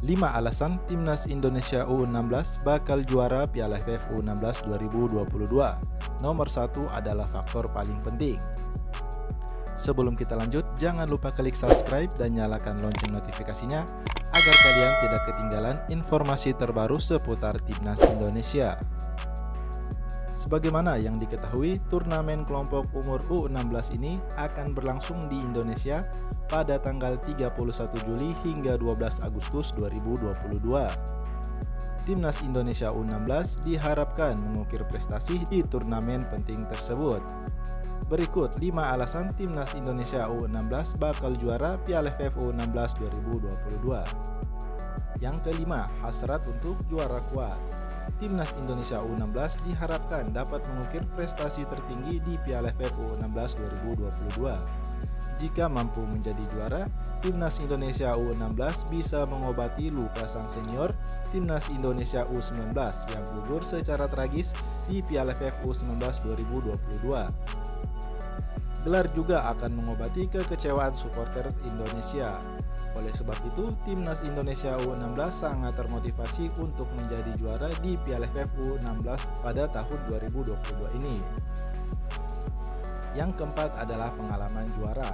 5 alasan Timnas Indonesia U16 bakal juara Piala AFF U16 2022. Nomor 1 adalah faktor paling penting. Sebelum kita lanjut, jangan lupa klik subscribe dan nyalakan lonceng notifikasinya agar kalian tidak ketinggalan informasi terbaru seputar Timnas Indonesia. Sebagaimana yang diketahui, turnamen kelompok umur U16 ini akan berlangsung di Indonesia pada tanggal 31 Juli hingga 12 Agustus 2022. Timnas Indonesia U16 diharapkan mengukir prestasi di turnamen penting tersebut. Berikut 5 alasan Timnas Indonesia U16 bakal juara Piala AFF U16 2022. Yang kelima, hasrat untuk juara kuat. Timnas Indonesia U16 diharapkan dapat mengukir prestasi tertinggi di Piala AFF U16 2022. Jika mampu menjadi juara, Timnas Indonesia U16 bisa mengobati luka sang senior Timnas Indonesia U19 yang gugur secara tragis di Piala AFF U19 2022. Gelar juga akan mengobati kekecewaan supporter Indonesia. Oleh sebab itu, Timnas Indonesia U16 sangat termotivasi untuk menjadi juara di Piala AFF U16 pada tahun 2022 ini. Yang keempat adalah pengalaman juara.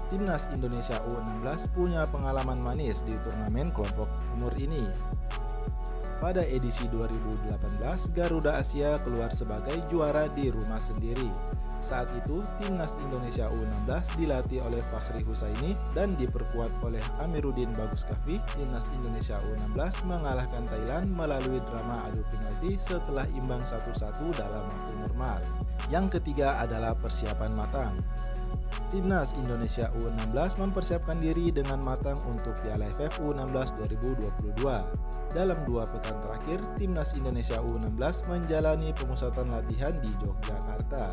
Timnas Indonesia U16 punya pengalaman manis di turnamen kelompok umur ini. Pada edisi 2018, Garuda Asia keluar sebagai juara di rumah sendiri. Saat itu, Timnas Indonesia U16 dilatih oleh Fakhri Husaini dan diperkuat oleh Amiruddin Bagus Kahfi. Timnas Indonesia U16 mengalahkan Thailand melalui drama adu penalti setelah imbang 1-1 dalam waktu normal. Yang ketiga adalah persiapan matang. Timnas Indonesia U16 mempersiapkan diri dengan matang untuk Piala AFF U16 2022. Dalam 2 pekan terakhir, Timnas Indonesia U16 menjalani pemusatan latihan di Yogyakarta.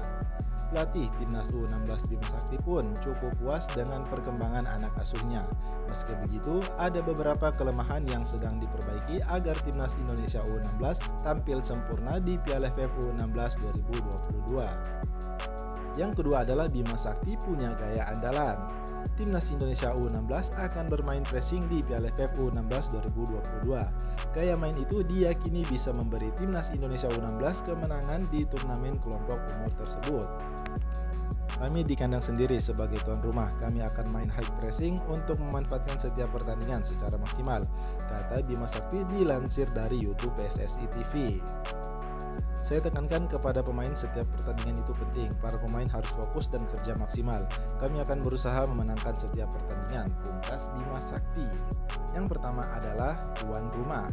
Pelatih Timnas U16 Bima Sakti pun cukup puas dengan perkembangan anak asuhnya. Meski begitu, ada beberapa kelemahan yang sedang diperbaiki agar Timnas Indonesia U16 tampil sempurna di Piala AFF U16 2022. Yang kedua adalah Bima Sakti punya gaya andalan. Timnas Indonesia U16 akan bermain pressing di Piala AFF U16 2022. Gaya main itu diyakini bisa memberi Timnas Indonesia U16 kemenangan di turnamen kelompok umur tersebut. Kami di kandang sendiri sebagai tuan rumah, kami akan main high pressing untuk memanfaatkan setiap pertandingan secara maksimal, kata Bima Sakti dilansir dari YouTube PSSI TV. Saya tekankan kepada pemain setiap pertandingan itu penting, para pemain harus fokus dan kerja maksimal. Kami akan berusaha memenangkan setiap pertandingan, pungkas Bima Sakti. Yang pertama adalah tuan rumah.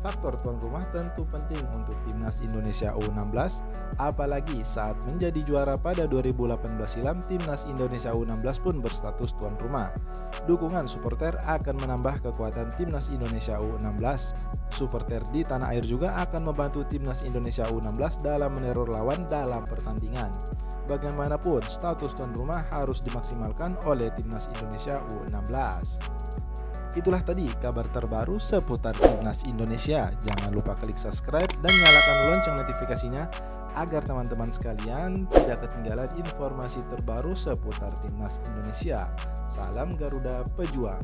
Faktor tuan rumah tentu penting untuk Timnas Indonesia U16, apalagi saat menjadi juara pada 2018 silam. Timnas Indonesia U16 pun berstatus tuan rumah. Dukungan supporter akan menambah kekuatan Timnas Indonesia U16. Supporter di tanah air juga akan membantu Timnas Indonesia U16 dalam meneror lawan dalam pertandingan. Bagaimanapun, status tuan rumah harus dimaksimalkan oleh Timnas Indonesia U16. Itulah tadi kabar terbaru seputar Timnas Indonesia. Jangan lupa klik subscribe dan nyalakan lonceng notifikasinya agar teman-teman sekalian tidak ketinggalan informasi terbaru seputar Timnas Indonesia. Salam Garuda Pejuang.